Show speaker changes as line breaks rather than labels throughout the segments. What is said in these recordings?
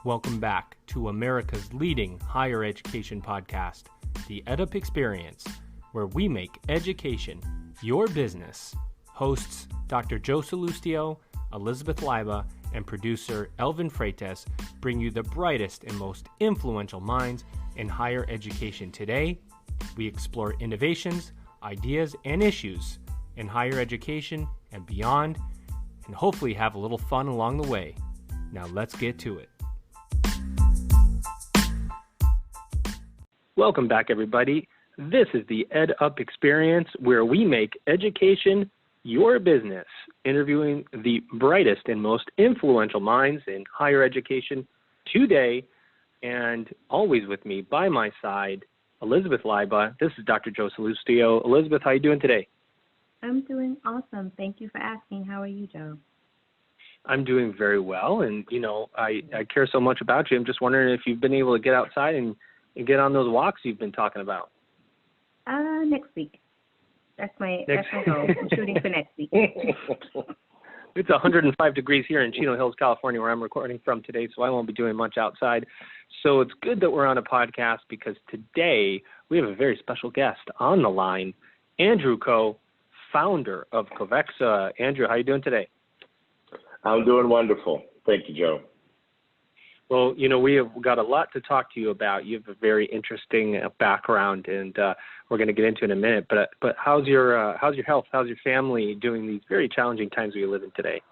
Welcome back to America's leading higher education podcast, the EdUP Experience, where we make education your business. Hosts Dr. Joe Sallustio, Elizabeth Leiba, and producer Elvin Freytes bring you the brightest and most influential minds in higher education today. We explore innovations, ideas, and issues in higher education and beyond, and hopefully have a little fun along the way. Now let's get to it. Welcome back, everybody. This is the EdUP Experience, where we make education your business, interviewing the brightest and most influential minds in higher education today, and always with me by my side, Elizabeth Leiba. This is Dr. Joe Sallustio. Elizabeth, how are you doing today?
I'm doing awesome. Thank you for asking. How are you, Joe?
I'm doing very well, and I care so much about you. I'm just wondering if you've been able to get outside and get on those walks you've been talking about.
Next week. That's my goal. I'm shooting for next week.
It's 105 degrees here in Chino Hills, California, where I'm recording from today, so I won't be doing much outside. So it's good that we're on a podcast, because today we have a very special guest on the line, Andrew Ko, founder of Kovexa. Andrew, how are you doing today?
I'm doing wonderful. Thank you, Joe.
Well, we have got a lot to talk to you about. You have a very interesting background, and we're going to get into it in a minute. But how's your health? How's your family doing these very challenging times we live in today?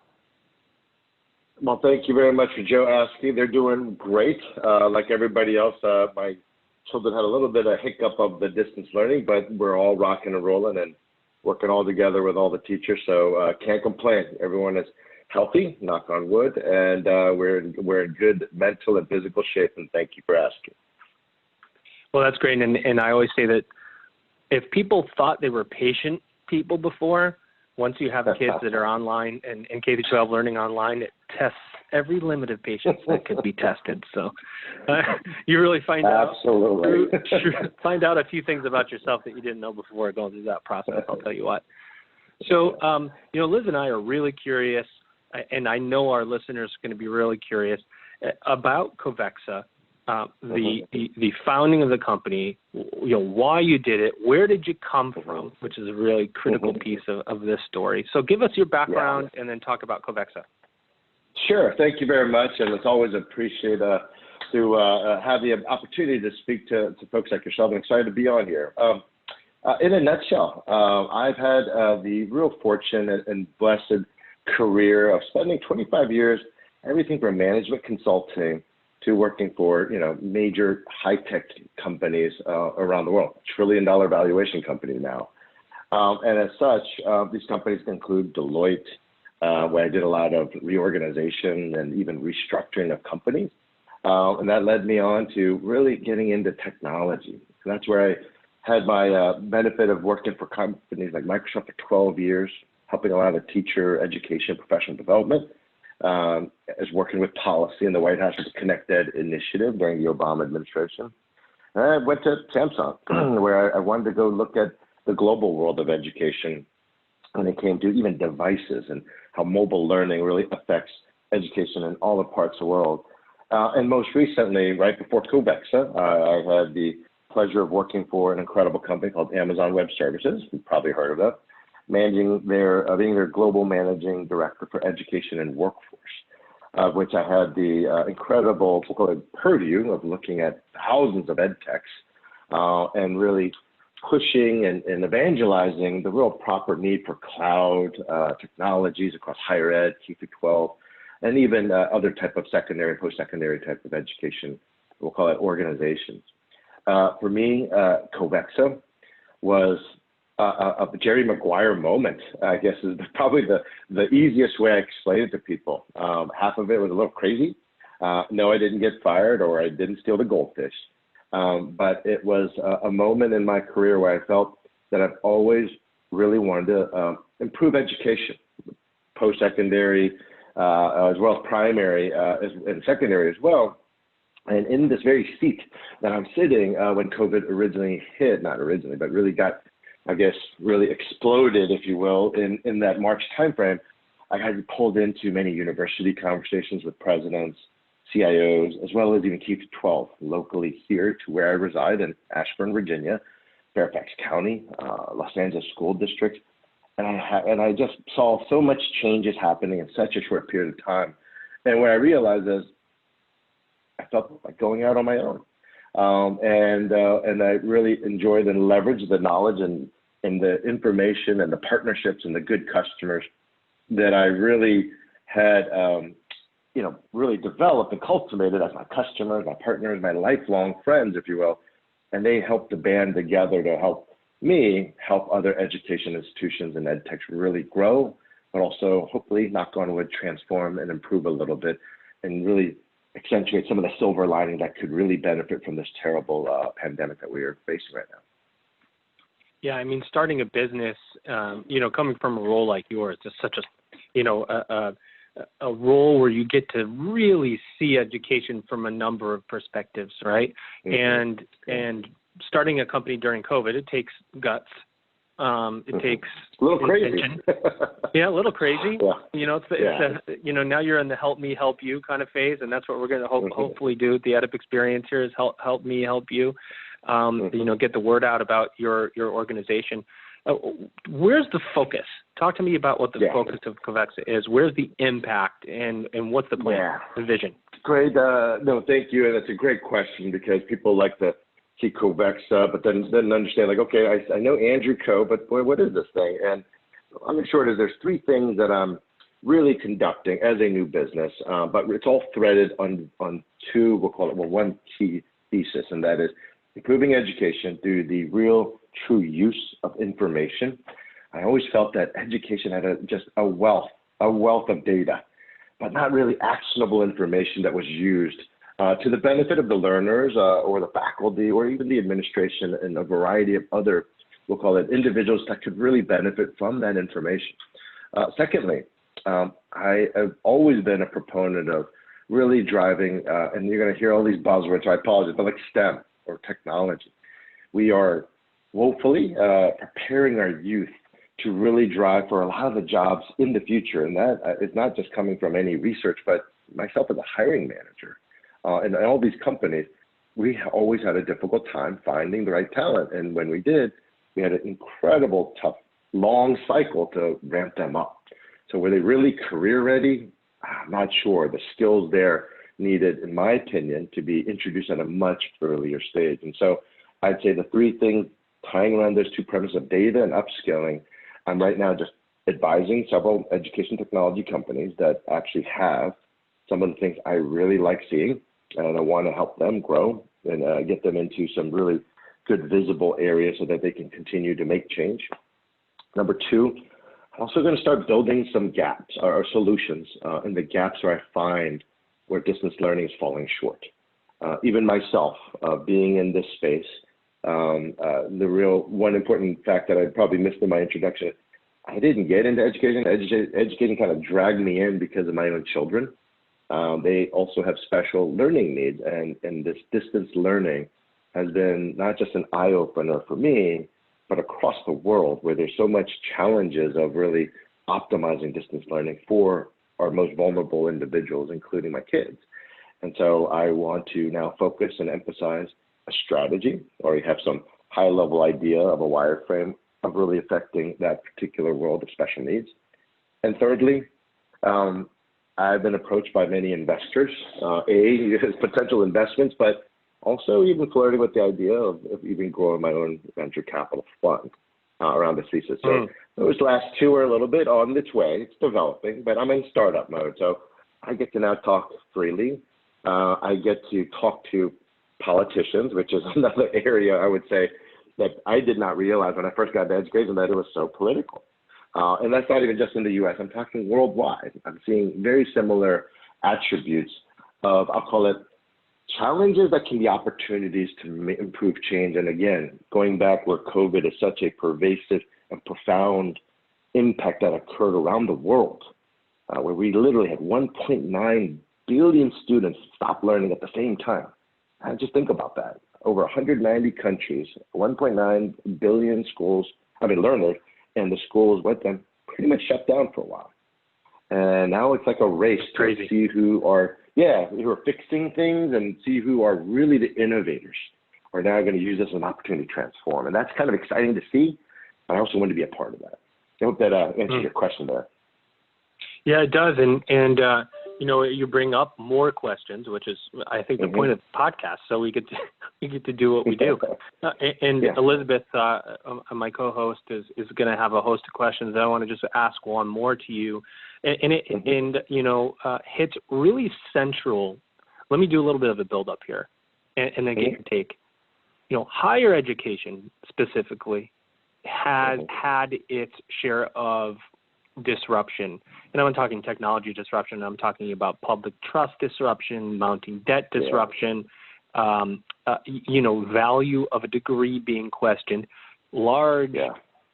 Well, thank you very much for Joe asking. They're doing great. Like everybody else, my children had a little bit of hiccup of the distance learning, but we're all rocking and rolling and working all together with all the teachers. So can't complain. Everyone is healthy, knock on wood, and we're in good mental and physical shape, and thank you for asking.
Well, that's great, and I always say that if people thought they were patient people before, once you have kids that are online and K-12 learning online, it tests every limit of patience that could be tested. So you really find out a few things about yourself that you didn't know before going through that process, I'll tell you what. So, Liz and I are really curious, and I know our listeners are going to be really curious about Kovexa, the founding of the company, why you did it, where did you come from, which is a really critical piece of this story. So give us your background and then talk about Kovexa.
Sure. Thank you very much, and it's always appreciated to have the opportunity to speak to folks like yourself. I'm excited to be on here. In a nutshell, I've had the real fortune and blessed career of spending 25 years, everything from management consulting to working for major high-tech companies around the world, trillion-dollar valuation company now. And as such, these companies include Deloitte, where I did a lot of reorganization and even restructuring of companies. And that led me on to really getting into technology. And that's where I had my benefit of working for companies like Microsoft for 12 years, helping a lot of teacher education, professional development, as working with policy in the White House with the Connect Ed initiative during the Obama administration. And I went to Samsung, where I wanted to go look at the global world of education when it came to even devices and how mobile learning really affects education in all the parts of the world. And most recently, right before Kovexa, I had the pleasure of working for an incredible company called Amazon Web Services. You've probably heard of it. Being their global managing director for education and workforce, which I had the incredible purview of looking at thousands of ed techs and really pushing and evangelizing the real proper need for cloud technologies across higher ed, K-12, and even other type of secondary, post-secondary type of education, we'll call it organizations. For me, Kovexa was a Jerry Maguire moment, I guess, is probably the easiest way I explain it to people. Half of it was a little crazy. No, I didn't get fired or I didn't steal the goldfish. But it was a moment in my career where I felt that I've always really wanted to improve education, post-secondary, as well as primary and secondary as well. And in this very seat that I'm sitting when COVID originally hit, not originally, but really got, I guess, really exploded, if you will, in that March timeframe, I got pulled into many university conversations with presidents, CIOs, as well as even K-12 locally here to where I reside in Ashburn, Virginia, Fairfax County, Los Angeles School District. And I just saw so much changes happening in such a short period of time. And what I realized is I felt like going out on my own. And I really enjoyed and leveraged the knowledge and the information and the partnerships and the good customers that I really had, really developed and cultivated as my customers, my partners, my lifelong friends, if you will. And they helped the band together to help me help other education institutions and ed techs really grow, but also hopefully, knock on wood, transform and improve a little bit and really accentuate some of the silver lining that could really benefit from this terrible pandemic that we are facing right now.
Yeah, I mean, starting a business, coming from a role like yours, is such a role where you get to really see education from a number of perspectives, right? Mm-hmm. And starting a company during COVID, it takes guts. It takes
a little
intention.
Crazy.
Yeah, a little crazy.
Yeah.
Now you're in the help me, help you kind of phase, and that's what we're going to hopefully do with the EdUP experience here is help me, help you. Get the word out about your organization. Where's the focus? Talk to me about what the focus of Kovexa is. Where's the impact and what's the plan, the vision?
Great. No, thank you. And it's a great question because people like to see Kovexa, but then understand like, okay, I know Andrew Co, but boy, what is this thing? And I'm short is there's three things that I'm really conducting as a new business, but it's all threaded on two, one key thesis, and that is improving education through the real true use of information. I always felt that education had just a wealth of data, but not really actionable information that was used to the benefit of the learners or the faculty or even the administration and a variety of other, we'll call it individuals that could really benefit from that information. Secondly, I have always been a proponent of really driving, and you're going to hear all these buzzwords, so I apologize, but like STEM or technology. We are woefully preparing our youth to really drive for a lot of the jobs in the future. And that is not just coming from any research, but myself as a hiring manager. And all these companies, we always had a difficult time finding the right talent. And when we did, we had an incredible, tough, long cycle to ramp them up. So were they really career ready? I'm not sure. The skills there needed, in my opinion, to be introduced at a much earlier stage. And so I'd say the three things tying around those two premises of data and upskilling, I'm right now just advising several education technology companies that actually have some of the things I really like seeing, and I want to help them grow and get them into some really good visible areas so that they can continue to make change. Number two, I'm also going to start building some gaps or solutions in the gaps where I find where distance learning is falling short. Even myself, being in this space, the real one important fact that I probably missed in my introduction, I didn't get into education. Education kind of dragged me in because of my own children. They also have special learning needs, and this distance learning has been not just an eye-opener for me, but across the world where there's so much challenges of really optimizing distance learning for our most vulnerable individuals, including my kids. And so I want to now focus and emphasize a strategy, or you have some high-level idea of a wireframe of really affecting that particular world of special needs. And thirdly, I've been approached by many investors, potential investments, but also even flirting with the idea of even growing my own venture capital fund around this thesis. So those last two are a little bit on its way. It's developing, but I'm in startup mode. So I get to now talk freely. I get to talk to politicians, which is another area I would say that I did not realize when I first got into education that it was so political. And that's not even just in the U.S. I'm talking worldwide. I'm seeing very similar attributes of, I'll call it, challenges that can be opportunities to improve change. And again, going back where COVID is such a pervasive and profound impact that occurred around the world, where we literally had 1.9 billion students stop learning at the same time. And just think about that. Over 190 countries, 1.9 billion learners, and the schools with them pretty much shut down for a while. And now it's like a race to see who are who are fixing things and see who are really the innovators are now going to use this as an opportunity to transform. And that's kind of exciting to see. I also want to be a part of that. I hope that answers your question there.
Yeah, it does. And you bring up more questions, which is, I think, the point of the podcast. So we get to do what we do. And Elizabeth, my co-host, is going to have a host of questions. I want to just ask one more to you. And hits really central. Let me do a little bit of a build-up here and then get your take. Higher education specifically has had its share of disruption. And I'm not talking technology disruption. I'm talking about public trust disruption, mounting debt disruption, value of a degree being questioned. Large,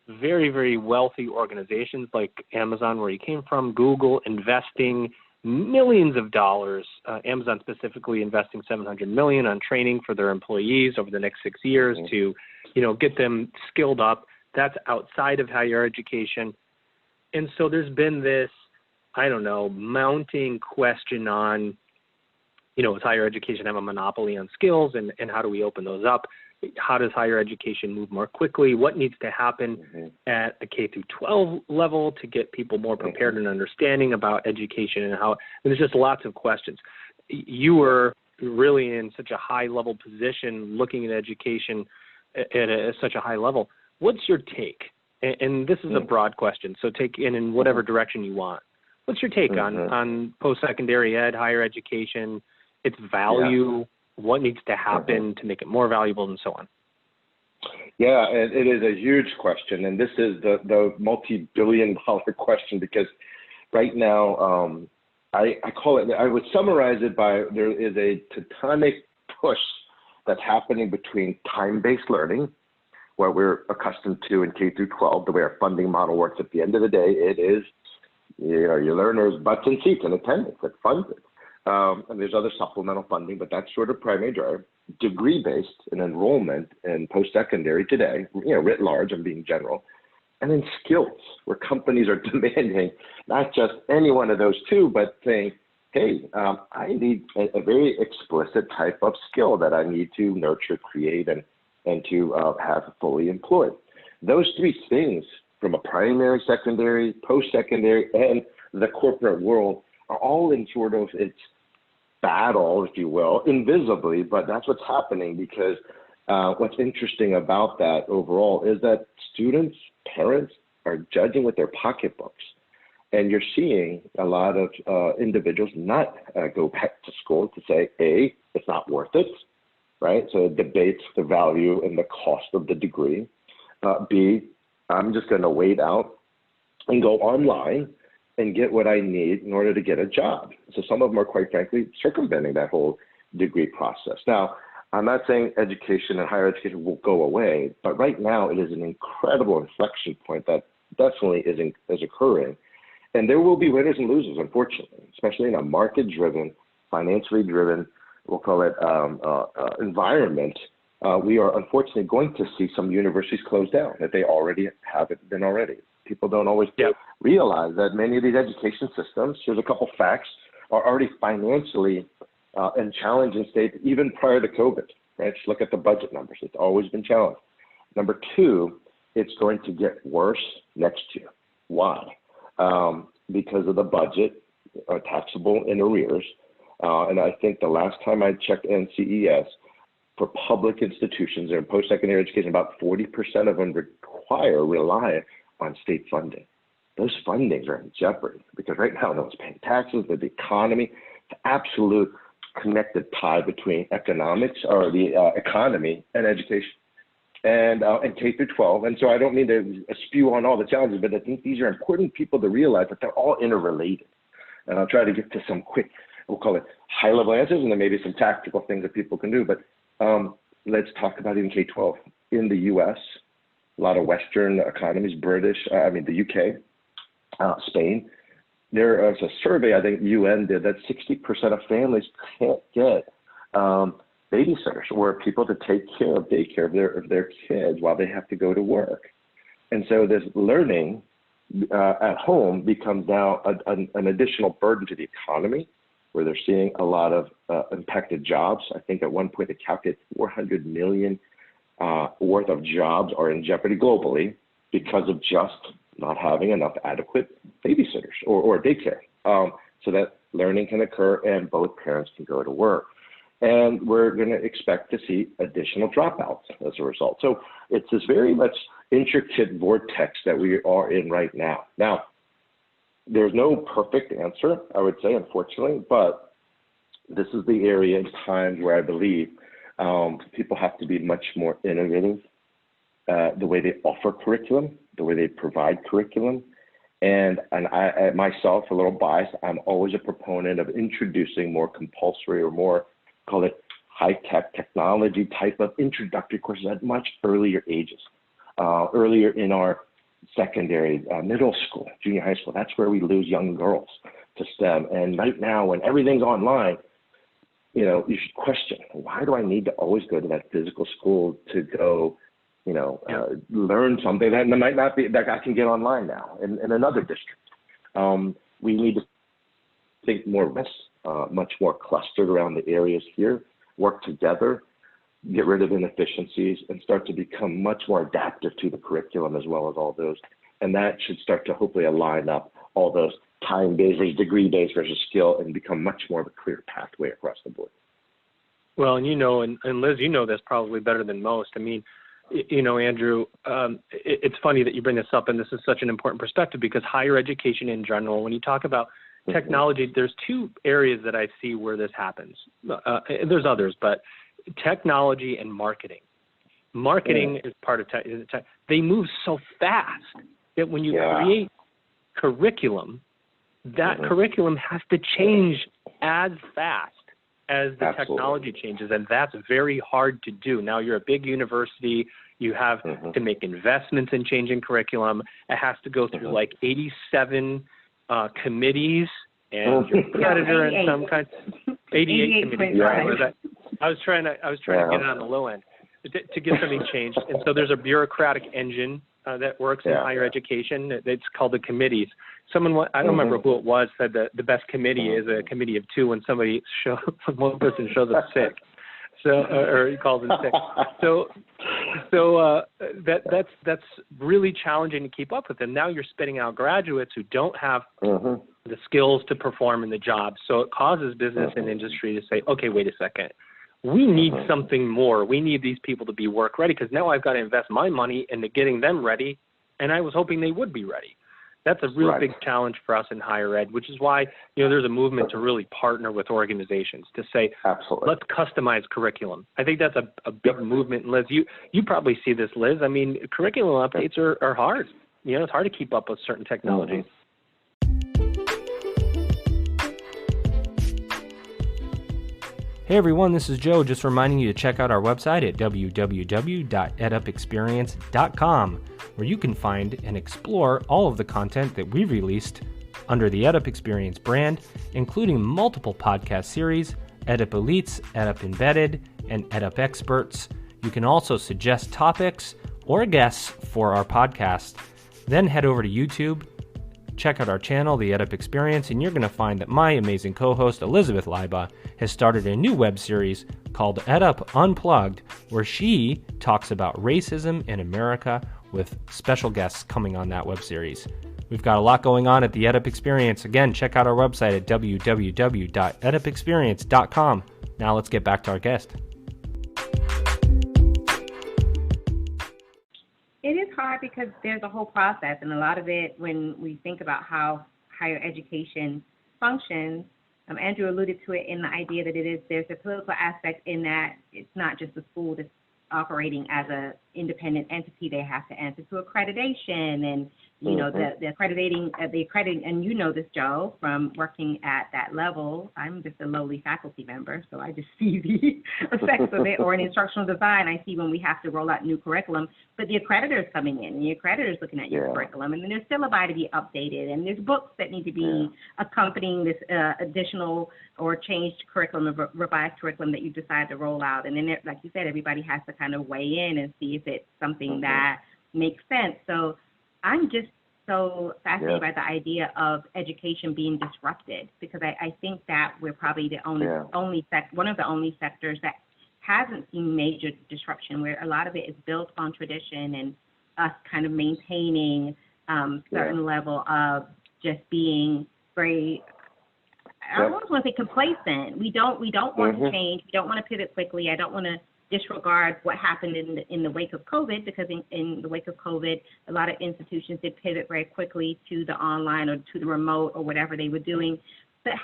very, very wealthy organizations like Amazon, where you came from, Google, investing millions of dollars, Amazon specifically investing $700 million on training for their employees over the next 6 years to, get them skilled up. That's outside of higher education. And so there's been this, mounting question on, does higher education have a monopoly on skills, and how do we open those up? How does higher education move more quickly? What needs to happen at a K through 12 level to get people more prepared and understanding about education and how? And there's just lots of questions. You were really in such a high level position, looking at education at such a high level. What's your take? And this is a broad question, so take it in whatever direction you want. What's your take on post-secondary ed, higher education, its value, what needs to happen to make it more valuable, and so on?
Yeah, it is a huge question, and this is the multi-billion-dollar question, because right now, I call it, I would summarize it by, there is a tectonic push that's happening between time-based learning, what we're accustomed to in K through 12, the way our funding model works. At the end of the day, it is, your learners' butts and seats and attendance that funds it. And there's other supplemental funding, but that's sort of primary drive. Degree-based and enrollment in post-secondary today, writ large, I'm being general. And then skills, where companies are demanding not just any one of those two, but saying, hey, I need a very explicit type of skill that I need to nurture, create, and to have fully employed. Those three things, from a primary, secondary, post-secondary, and the corporate world, are all in sort of its battle, if you will, invisibly, but that's what's happening, because what's interesting about that overall is that students, parents are judging with their pocketbooks. And you're seeing a lot of individuals not go back to school to say, A, it's not worth it, right? So it debates the value and the cost of the degree. B, I'm just going to wait out and go online and get what I need in order to get a job. So some of them are, quite frankly, circumventing that whole degree process. Now, I'm not saying education and higher education will go away, but right now it is an incredible inflection point that definitely is occurring. And there will be winners and losers, unfortunately, especially in a market-driven, financially driven, we'll call it environment. We are unfortunately going to see some universities close down, that they already haven't been already. People don't always realize that many of these education systems, here's a couple facts, are already financially in challenging state even prior to COVID, right? Just look at the budget numbers. It's always been challenged. Number two, it's going to get worse next year. Why? Because of the budget, taxable in arrears. And I think the last time I checked NCES, for public institutions or post-secondary education, about 40% of them rely on state funding. Those fundings are in jeopardy because right now no one's paying taxes, but the economy, the absolute connected tie between economics or the economy and education and K through 12. And so I don't mean to spew on all the challenges, but I think these are important people to realize that they're all interrelated. And I'll try to get to some quick, we'll call it high-level answers, and then maybe some tactical things that people can do. But let's talk about even K-12. In the U.S., a lot of Western economies, the UK, Spain, there is a survey, I think UN did, that 60% of families can't get babysitters or people to take care of daycare of their kids while they have to go to work. And so this learning at home becomes now an additional burden to the economy, where they're seeing a lot of impacted jobs. I think at one point they calculated 400 million worth of jobs are in jeopardy globally because of just not having enough adequate babysitters or daycare, so that learning can occur and both parents can go to work. And we're going to expect to see additional dropouts as a result. So it's this very much intricate vortex that we are in right now. Now, there's no perfect answer, I would say, unfortunately, but this is the area and time where I believe people have to be much more innovative, the way they offer curriculum, the way they provide curriculum. And I myself, a little biased, I'm always a proponent of introducing more compulsory or more, call it high-tech technology type of introductory courses at much earlier ages, earlier in our secondary, middle school, junior high school. That's where we lose young girls to STEM. And right now, when everything's online, you should question, why do I need to always go to that physical school to go, learn something that might not be, that I can get online now in another district? We need to think more less, much more clustered around the areas here, work together, get rid of inefficiencies, and start to become much more adaptive to the curriculum as well as all those. And that should start to hopefully align up all those time-based versus degree-based versus skill and become much more of a clear pathway across the board.
Well, and and Liz, this probably better than most. I mean, Andrew, it's funny that you bring this up, and this is such an important perspective because higher education in general, when you talk about technology, there's two areas that I see where this happens. There's others, but technology and marketing. Marketing is part of tech. They move so fast that when you create curriculum, that curriculum has to change as fast as the technology changes, and that's very hard to do. Now, you're a big university. You have to make investments in changing curriculum. It has to go through like 87 committees, and your creditor and some kind. 88 committees. I was trying to get it on the low end to get something changed, and so there's a bureaucratic engine that works in higher education. It's called the committees. Someone, I don't remember who it was, said that the best committee is a committee of two when one person shows up sick. So, or he calls in sick. So that's really challenging to keep up with. And now you're spitting out graduates who don't have the skills to perform in the job. So it causes business and industry to say, okay, wait a second. We need something more. We need these people to be work ready because now I've got to invest my money into getting them ready, and I was hoping they would be ready. That's a real big challenge for us in higher ed, which is why there's a movement to really partner with organizations to say, let's customize curriculum. I think that's a big movement. Liz, you probably see this, Liz. I mean, curriculum updates are hard. It's hard to keep up with certain technologies.
Hey everyone, this is Joe, just reminding you to check out our website at www.edupexperience.com, where you can find and explore all of the content that we've released under the EdUP Experience brand, including multiple podcast series, EdUP Elites, EdUP Embedded, and EdUP Experts. You can also suggest topics or guests for our podcast. Then head over to YouTube, check out our channel, The EdUP Experience, and you're going to find that my amazing co-host, Elizabeth Leiba, has started a new web series called EdUP Unplugged, where she talks about racism in America with special guests coming on that web series. We've got a lot going on at The EdUP Experience. Again, check out our website at www.edupexperience.com. Now let's get back to our guest.
It is hard because there's a whole process, and a lot of it, when we think about how higher education functions, Andrew alluded to it in the idea that there's a political aspect in that it's not just a school that's operating as an independent entity. They have to answer to accreditation and the accrediting, and this, Joe, from working at that level. I'm just a lowly faculty member, so I just see the effects of it. Or in instructional design, I see when we have to roll out new curriculum, but the accreditor is coming in, and the accreditor is looking at your curriculum, and then there's syllabi to be updated, and there's books that need to be accompanying this additional or changed curriculum, revised curriculum that you decide to roll out. And then, like you said, everybody has to kind of weigh in and see if it's something that makes sense. So I'm just so fascinated by the idea of education being disrupted, because I think that we're probably the only one of the only sectors that hasn't seen major disruption, where a lot of it is built on tradition and us kind of maintaining certain level of just being very, I almost want to say complacent. We don't want to change. We don't want to pivot quickly. I don't want to disregard what happened in the wake of COVID, because in the wake of COVID, a lot of institutions did pivot very quickly to the online or to the remote or whatever they were doing. But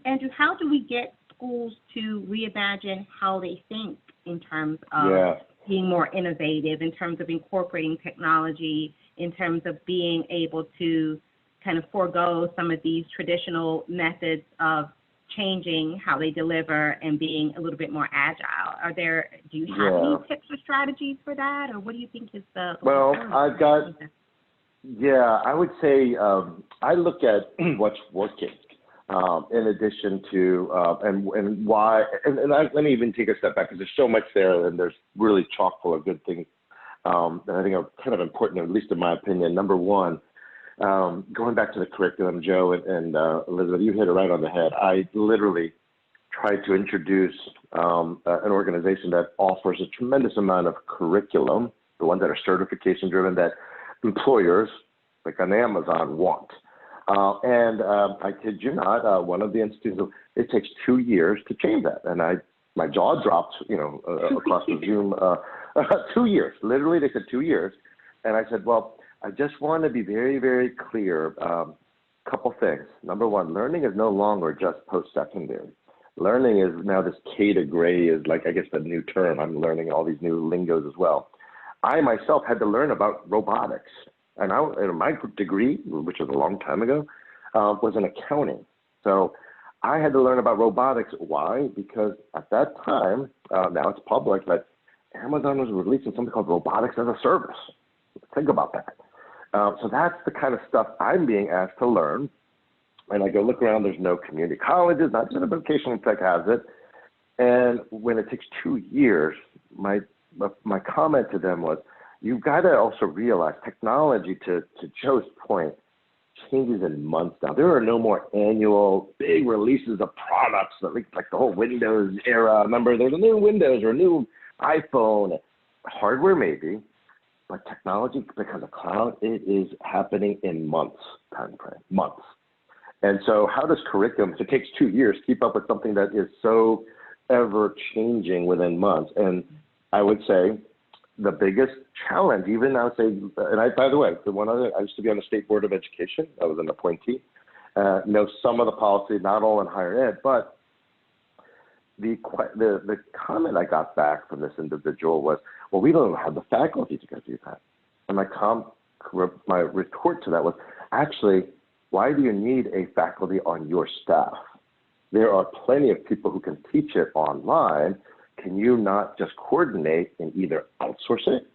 Andrew, how do we get schools to reimagine how they think in terms of being more innovative, in terms of incorporating technology, in terms of being able to kind of forego some of these traditional methods of changing how they deliver and being a little bit more agile? Do you have any tips or strategies for that, or what do you think is the?
Well, I would say I look at what's working in addition to and why, and let me even take a step back, because there's so much there, and there's really chock full of good things that I think are kind of important, at least in my opinion. Number one, going back to the curriculum, Joe and Elizabeth, you hit it right on the head. I literally tried to introduce an organization that offers a tremendous amount of curriculum, the ones that are certification driven, that employers like on Amazon want. And I kid you not, one of the institutes, it takes 2 years to change that. And my jaw dropped, across the Zoom, 2 years. Literally, they said 2 years. And I said, well, I just want to be very, very clear. Couple things. Number one, learning is no longer just post-secondary. Learning is now this K to gray is like, I guess, the new term. I'm learning all these new lingos as well. I myself had to learn about robotics. And my degree, which was a long time ago, was in accounting. So I had to learn about robotics. Why? Because at that time, now it's public, but Amazon was releasing something called robotics as a service. Think about that. So that's the kind of stuff I'm being asked to learn. And I go look around, there's no community colleges, not even vocational tech has it. And when it takes 2 years, my comment to them was, you've got to also realize technology, to Joe's point, changes in months now. There are no more annual big releases of products, like the whole Windows era. Remember, there's a new Windows or a new iPhone. Hardware maybe, but technology, because of cloud, it is happening in months time frame, months. And so how does curriculum, if it takes 2 years, keep up with something that is so ever changing within months? And I would say the biggest challenge, even I would say, and by the way, I used to be on the State Board of Education. I was an appointee. Know some of the policy, not all in higher ed, but the comment I got back from this individual was, well, we don't have the faculty to go do that. And my retort to that was, actually, why do you need a faculty on your staff? There are plenty of people who can teach it online. Can you not just coordinate and either outsource it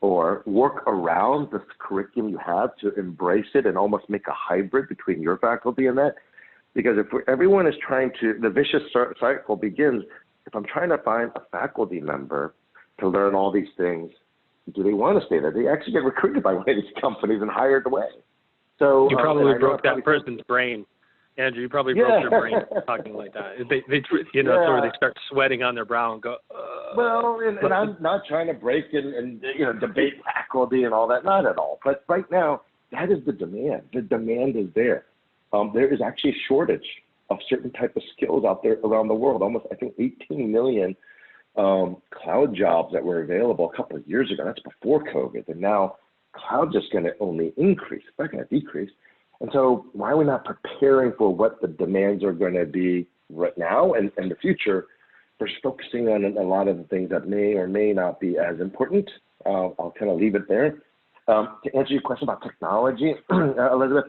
or work around the curriculum you have to embrace it and almost make a hybrid between your faculty and that? Because if everyone is trying to, the vicious cycle begins, if I'm trying to find a faculty member to learn all these things, do they want to stay there? They actually get recruited by one of these companies and hired away. So
you probably broke that person's brain, Andrew. You probably broke their brain talking like that. They sort of they start sweating on their brow and go.
Well, and I'm not trying to break and debate faculty and all that, not at all. But right now, that is the demand. The demand is there. There is actually a shortage of certain type of skills out there around the world. Almost, I think, 18 million cloud jobs that were available a couple of years ago. That's before COVID, and now cloud just going to only increase. It's not going to decrease. And so why are we not preparing for what the demands are going to be right now and the future versus focusing on a lot of the things that may or may not be as important? I'll kind of leave it there. To answer your question about technology, Elizabeth,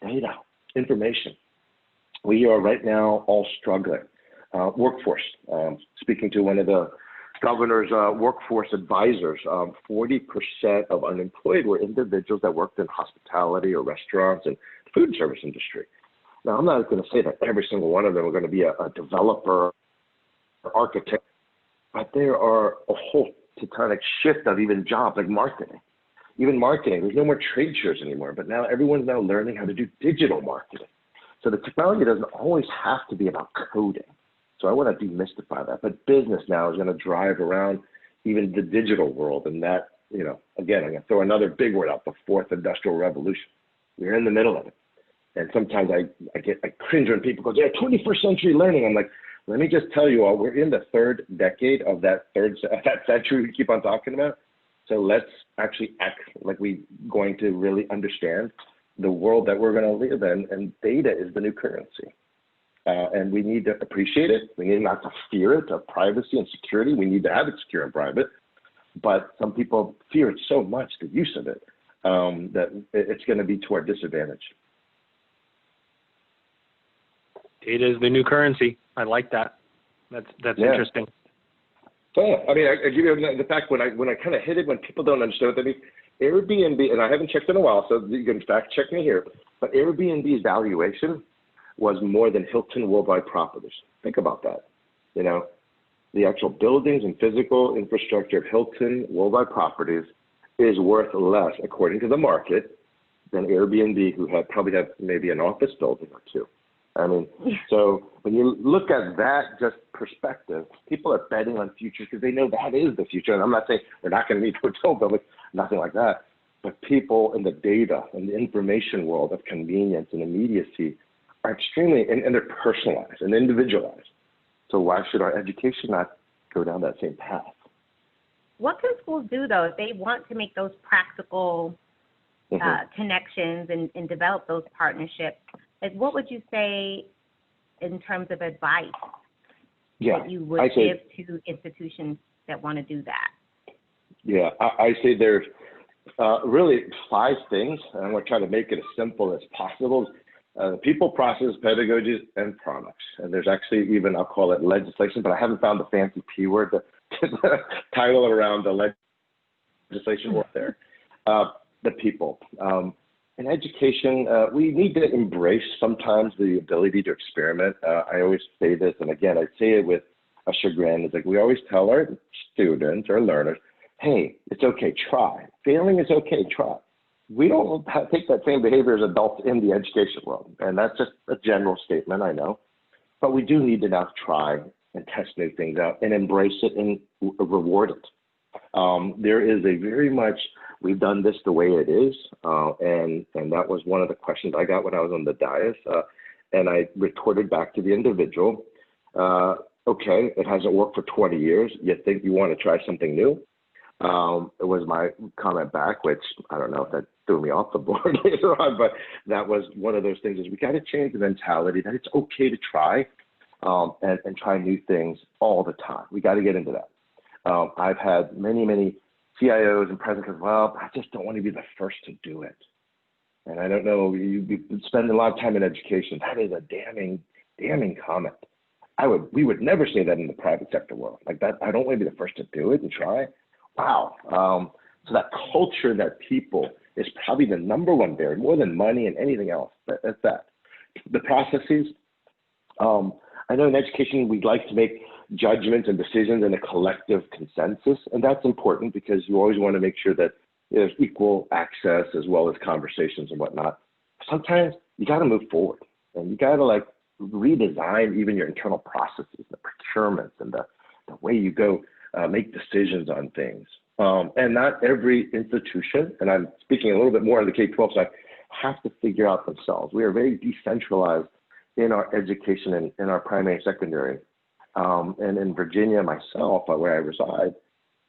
data, information. We are right now all struggling. Workforce, speaking to one of the governor's workforce advisors, 40% of unemployed were individuals that worked in hospitality or restaurants and food service industry. Now, I'm not going to say that every single one of them are going to be a developer or architect, but there are a whole tectonic shift of even jobs like marketing. even marketing. There's no more trade shows anymore, but now everyone's now learning how to do digital marketing. So the technology doesn't always have to be about coding. So I want to demystify that. But business now is going to drive around even the digital world. And that, you know, again, I'm going to throw another big word out, the fourth industrial revolution. We're in the middle of it. And sometimes I cringe when people go, yeah, 21st century learning. I'm like, let me just tell you all, we're in the third decade of that century we keep on talking about. So let's actually act like we're going to really understand the world that we're going to live in, and data is the new currency. And we need to appreciate it. We need not to fear it, of privacy and security. We need to have it secure and private. But some people fear it so much, the use of it, that it's going to be to our disadvantage.
Data is the new currency. I like that. That's interesting.
So, I mean, I give you the fact when I kind of hit it, when people don't understand what that means, Airbnb, and I haven't checked in a while, so you can fact check me here, but Airbnb's valuation was more than Hilton Worldwide Properties. Think about that. You know, the actual buildings and physical infrastructure of Hilton Worldwide Properties is worth less, according to the market, than Airbnb, who probably have maybe an office building or two. I mean, so when you look at that just perspective, people are betting on future because they know that is the future. And I'm not saying they're not going to need hotel buildings, nothing like that. But people in the data and the information world of convenience and immediacy are extremely, and they're personalized and individualized. So why should our education not go down that same path?
What can schools do, though, if they want to make those practical connections and develop those partnerships? Like, what would you say in terms of advice that you would give to institutions that want to do that?
Yeah, I say there's really 5 things, and I'm going to try to make it as simple as possible. People, process, pedagogies, and products. And there's actually even, I'll call it legislation, but I haven't found the fancy P word to title it around the legislation work there. The people. In education, we need to embrace sometimes the ability to experiment. I always say this, and again, I say it with a chagrin. It's like we always tell our students or learners, hey, it's okay, try. Failing is okay, try. We don't take that same behavior as adults in the education world. And that's just a general statement, I know. But we do need to now try and test new things out and embrace it and reward it. There is a very much, we've done this the way it is. And that was one of the questions I got when I was on the dais. And I retorted back to the individual, okay, it hasn't worked for 20 years. You think you want to try something new? It was my comment back, which I don't know if that threw me off the board later on, but that was one of those things is we got to change the mentality that it's okay to try and try new things all the time. We got to get into that. I've had many CIOs and presidents as well, I just don't want to be the first to do it. And I don't know, you spend a lot of time in education. That is a damning comment. We would never say that in the private sector world. Like that, I don't want to be the first to do it and try. Wow. So that culture, that people is probably the number one barrier, more than money and anything else. That's that. The processes. I know in education, we'd like to make judgments and decisions in a collective consensus. And that's important because you always want to make sure that there's equal access as well as conversations and whatnot. Sometimes you got to move forward and you got to redesign even your internal processes, the procurements and the way you go make decisions on things. And not every institution, and I'm speaking a little bit more on the K-12 side, have to figure out themselves. We are very decentralized in our education and in our primary and secondary. And in Virginia, myself, where I reside,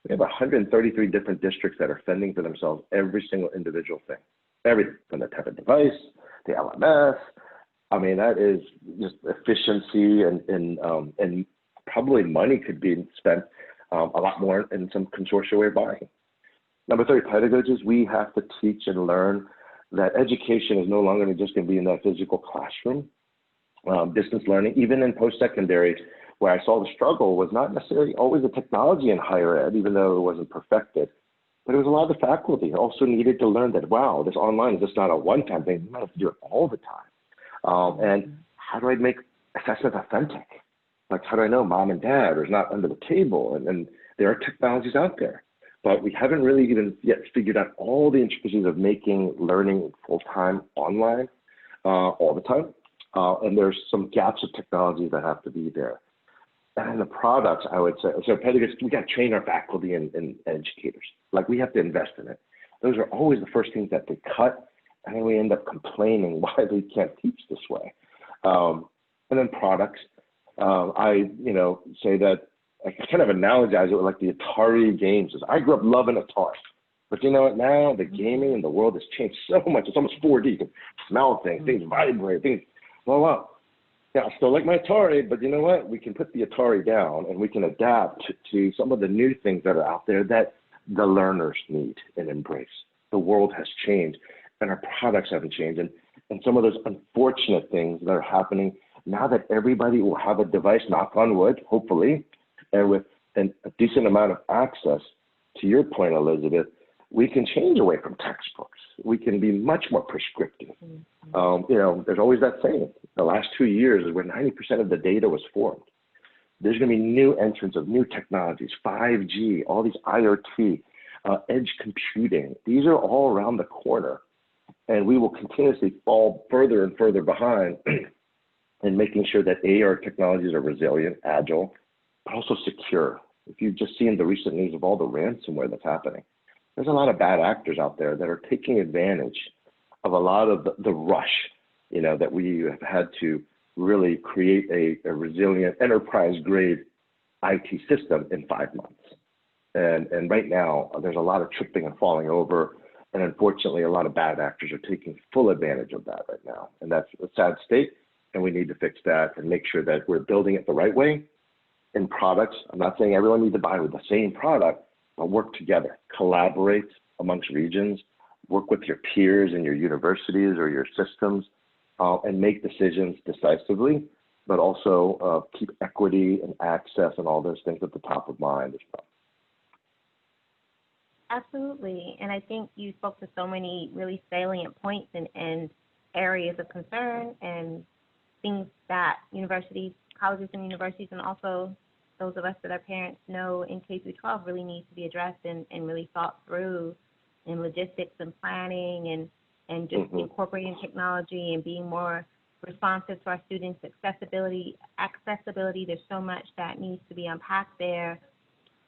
we have 133 different districts that are fending for themselves every single individual thing. Everything from the type of device, the LMS. I mean, that is just efficiency and probably money could be spent a lot more in some consortia way of buying. Number 3, pedagogies. We have to teach and learn that education is no longer just going to be in that physical classroom. Distance learning, even in post-secondary, where I saw the struggle was not necessarily always the technology in higher ed, even though it wasn't perfected, but it was a lot of the faculty also needed to learn that, wow, this online is just not a one-time thing. You might have to do it all the time. And how do I make assessment authentic? Like, how do I know mom and dad is not under the table? And there are technologies out there. but we haven't really even yet figured out all the intricacies of making learning full-time online all the time. And there's some gaps of technology that have to be there. And the products, I would say, so pedagogists, we got to train our faculty and educators. Like, we have to invest in it. Those are always the first things that they cut, and then we end up complaining why they can't teach this way. And then products, I say that I kind of analogize it with like the Atari games. I grew up loving Atari, but you know what? Now the gaming in the world has changed so much. It's almost 4D. You can smell things, things vibrate, things. Well, yeah, I still like my Atari, but you know what? We can put the Atari down and we can adapt to some of the new things that are out there that the learners need and embrace. The world has changed, and our products haven't changed. And some of those unfortunate things that are happening now that everybody will have a device, knock on wood, hopefully, and with a decent amount of access, to your point, Elizabeth, we can change away from textbooks. We can be much more prescriptive. There's always that saying, the last 2 years is where 90% of the data was formed. There's going to be new entrants of new technologies, 5G, all these IoT, edge computing. These are all around the corner, and we will continuously fall further and further behind in making sure that our technologies are resilient, agile, but also secure. If you've just seen the recent news of all the ransomware that's happening, there's a lot of bad actors out there that are taking advantage of a lot of the rush, that we have had to really create a resilient enterprise-grade IT system in 5 months. And right now, there's a lot of tripping and falling over, and unfortunately, a lot of bad actors are taking full advantage of that right now. And that's a sad state, and we need to fix that and make sure that we're building it the right way in products. I'm not saying everyone needs to buy with the same product, but work together, collaborate amongst regions, work with your peers in your universities or your systems, and make decisions decisively, but also keep equity and access and all those things at the top of mind as well.
Absolutely. And I think you spoke to so many really salient points and areas of concern and things that universities, colleges and universities, and also those of us that are parents know in K through 12 really needs to be addressed and really thought through in logistics and planning and just incorporating technology and being more responsive to our students' accessibility. There's so much that needs to be unpacked there.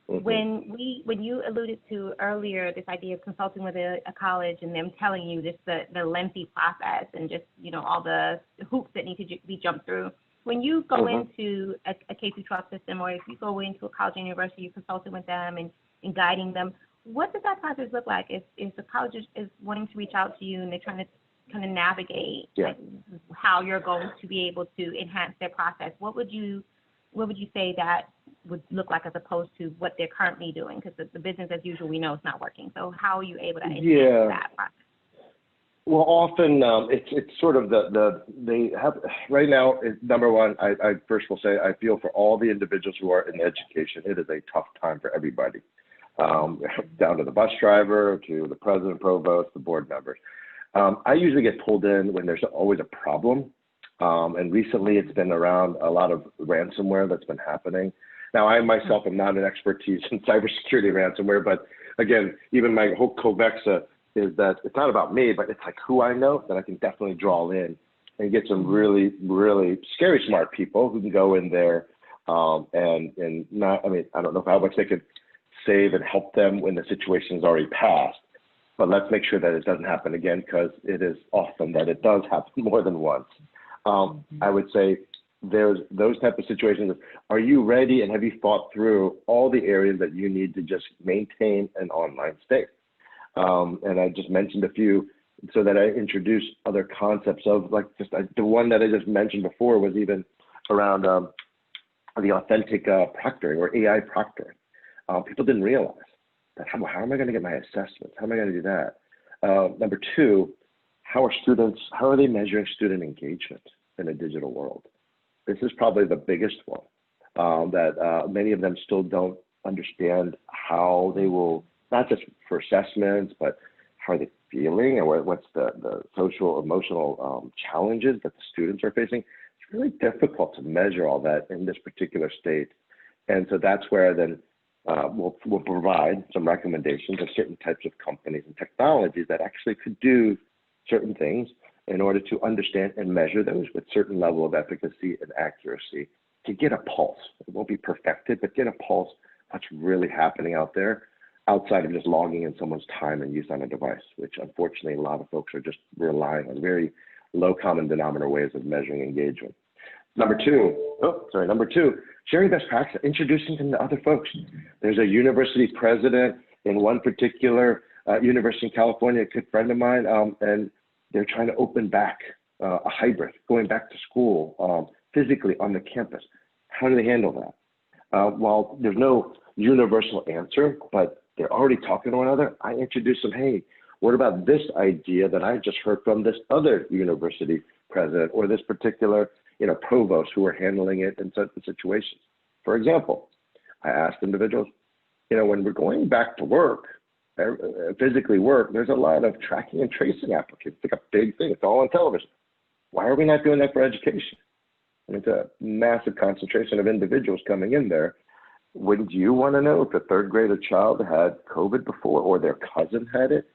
When you alluded to earlier this idea of consulting with a college and them telling you just the lengthy process and just all the hoops that need to be jumped through, when you go into a K through 12 system, or if you go into a college or university, you're consulting with them and guiding them, what does that process look like? If the college is wanting to reach out to you and they're trying to kind of navigate how you're going to be able to enhance their process, what would you say that would look like as opposed to what they're currently doing? Because the business as usual, we know it's not working. So how are you able to enhance that process?
Well, often it's sort of they have right now. Number one, I first will say I feel for all the individuals who are in education. It is a tough time for everybody, down to the bus driver, to the president, provost, the board members. I usually get pulled in when there's always a problem. And recently it's been around a lot of ransomware that's been happening. Now, I myself am not an expertise in cybersecurity ransomware, but again, even my whole Kovexa is that it's not about me, but it's like who I know that I can definitely draw in and get some really, really scary smart people who can go in there and not, I don't know how much they could save and help them when the situation's already passed, but let's make sure that it doesn't happen again, because it is often that it does happen more than once. I would say there's those type of situations. Are you ready, and have you thought through all the areas that you need to just maintain an online state? And I just mentioned a few so that I introduce other concepts of the one that I just mentioned before was even around the authentic proctoring or AI proctoring. People didn't realize that. How am I going to get my assessments? How am I going to do that? Number two, how are they measuring student engagement in a digital world? This is probably the biggest one that many of them still don't understand how they will, not just for assessments, but how are they feeling and what's the social, emotional challenges that the students are facing. It's really difficult to measure all that in this particular state. And so that's where then we'll provide some recommendations of certain types of companies and technologies that actually could do certain things in order to understand and measure those with certain level of efficacy and accuracy to get a pulse. It won't be perfected, but get a pulse what's really happening out there outside of just logging in someone's time and use on a device, which unfortunately a lot of folks are just relying on very low common denominator ways of measuring engagement. Number two, sharing best practice, introducing them to other folks. There's a university president in one particular university in California, a good friend of mine, and they're trying to open back a hybrid, going back to school physically on the campus. How do they handle that? While there's no universal answer, but they're already talking to one another, I introduce them, hey, what about this idea that I just heard from this other university president or this particular provost who are handling it in certain situations? For example, I asked individuals, when we're going back to work, physically work, there's a lot of tracking and tracing applications. It's like a big thing. It's all on television. Why are we not doing that for education? And it's a massive concentration of individuals coming in there. Wouldn't you want to know if a third grader child had COVID before or their cousin had it?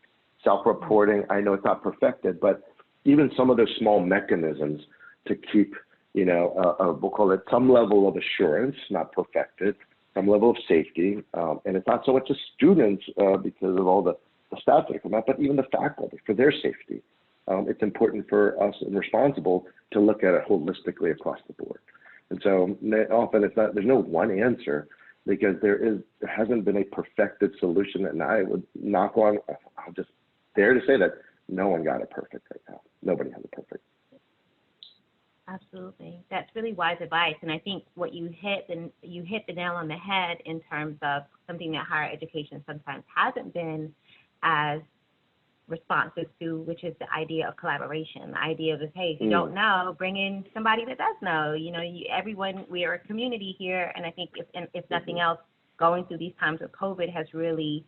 Self-reporting, I know it's not perfected, but even some of those small mechanisms to keep, we'll call it some level of assurance, not perfected, some level of safety. And it's not so much the students because of all the staff that come out, but even the faculty for their safety. It's important for us and responsible to look at it holistically across the board. And so often there's no one answer because there hasn't been a perfected solution. And I would I'll just dare to say that no one got it perfect right now. Nobody has it perfect.
Absolutely. That's really wise advice. And I think what you hit the nail on the head in terms of something that higher education sometimes hasn't been as responsive to, which is the idea of collaboration, the idea of, hey, if you don't know, bring in somebody that does know. Everyone, we are a community here. And I think if nothing else, going through these times of COVID has really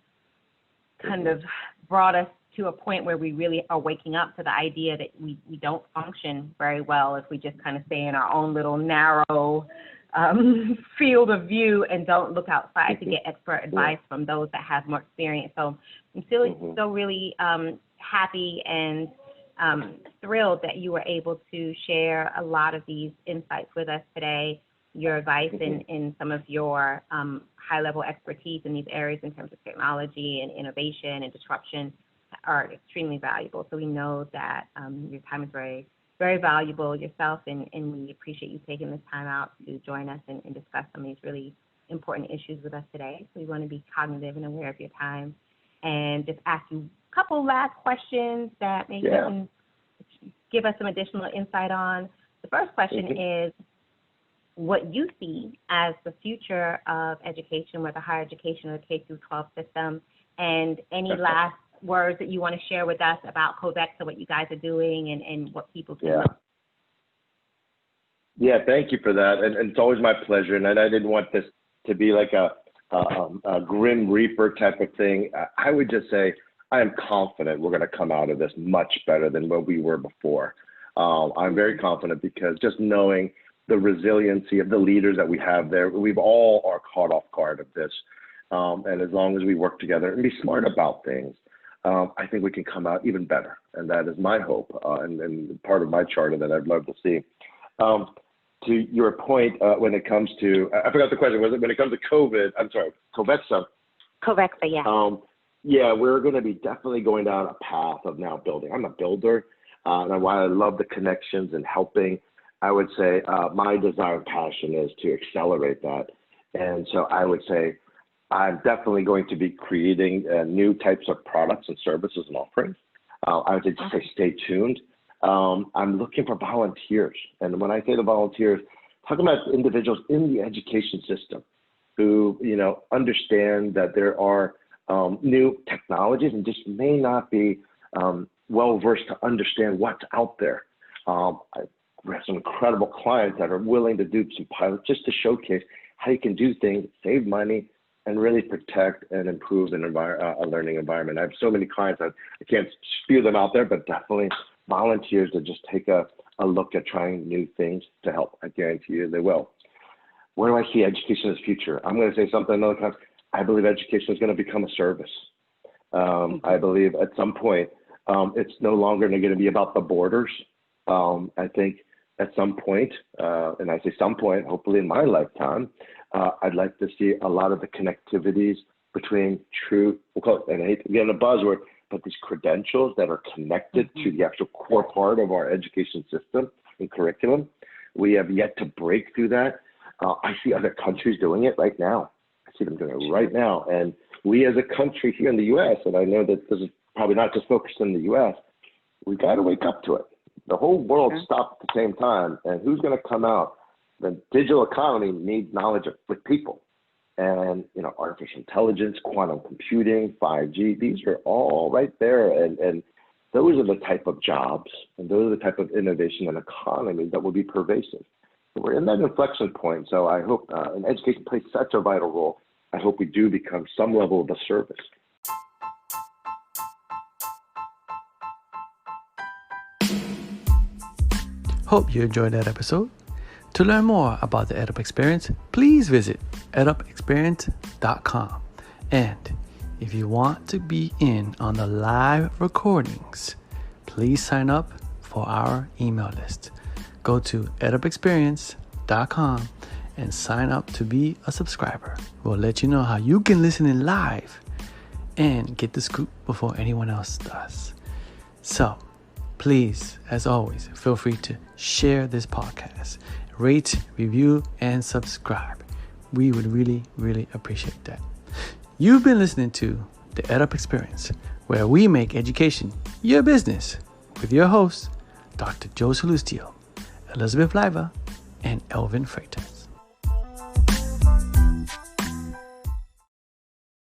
kind of brought us to a point where we really are waking up to the idea that we don't function very well if we just kind of stay in our own little narrow field of view and don't look outside to get expert advice from those that have more experience. So I'm still really happy and thrilled that you were able to share a lot of these insights with us today. Your advice and some of your high-level expertise in these areas in terms of technology and innovation and disruption are extremely valuable. So we know that your time is very, very valuable yourself, and we appreciate you taking this time out to join us and discuss some of these really important issues with us today. So we want to be cognitive and aware of your time and just ask you a couple last questions that maybe you can give us some additional insight on. The first question is what you see as the future of education, whether higher education or the K-12 system, and any last words that you want to share with us about Kovexa, what you guys are doing, and what people can know.
Yeah, thank you for that. And it's always my pleasure. And I didn't want this to be like a grim reaper type of thing. I would just say I am confident we're going to come out of this much better than what we were before. I'm very confident because just knowing the resiliency of the leaders that we have there, we've all are caught off guard of this. And as long as we work together and be smart about things, I think we can come out even better. And that is my hope and part of my charter that I'd love to see. To your point, when it comes to, I forgot the question, was it when it comes to COVID, I'm sorry, Kovexa?
Kovexa, yeah.
Yeah, we're going to be definitely going down a path of now building. I'm a builder, and while I love the connections and helping, I would say my desire and passion is to accelerate that. And so I would say I'm definitely going to be creating new types of products and services and offerings. I would just say stay tuned. I'm looking for volunteers. And when I say the volunteers, talking about individuals in the education system who, understand that there are new technologies and just may not be well-versed to understand what's out there. We have some incredible clients that are willing to do some pilots just to showcase how you can do things, save money, and really protect and improve a learning environment. I have so many clients that I can't spew them out there, but definitely volunteers to just take a look at trying new things to help. I guarantee you they will. Where do I see education as future? I'm going to say something another time. I believe education is going to become a service. I believe at some point, it's no longer going to be about the borders. I think at some point, and I say some point, hopefully in my lifetime, I'd like to see a lot of the connectivities between true, we'll call it, and I hate to get in a buzzword, but these credentials that are connected to the actual core part of our education system and curriculum. We have yet to break through that. I see other countries doing it right now. I see them doing it right now. And we as a country here in the U.S., and I know that this is probably not just focused in the U.S., we got to wake up to it. The whole world stopped at the same time. And who's going to come out? The digital economy needs knowledge with people. And, artificial intelligence, quantum computing, 5G, these are all right there. And those are the type of jobs and those are the type of innovation and economy that will be pervasive. So we're in that inflection point. So I hope, and education plays such a vital role. I hope we do become some level of a service.
Hope you enjoyed that episode. To learn more about the EdUP experience, please visit edupexperience.com. And if you want to be in on the live recordings, please sign up for our email list. Go to edupexperience.com and sign up to be a subscriber. We'll let you know how you can listen in live and get the scoop before anyone else does. So, please, as always, feel free to share this podcast, rate, review, and subscribe. We would really, really appreciate that. You've been listening to the EdUP Experience, where we make education your business with your hosts, Dr. Joe Sallustio, Elizabeth Leiba, and Elvin Freytes.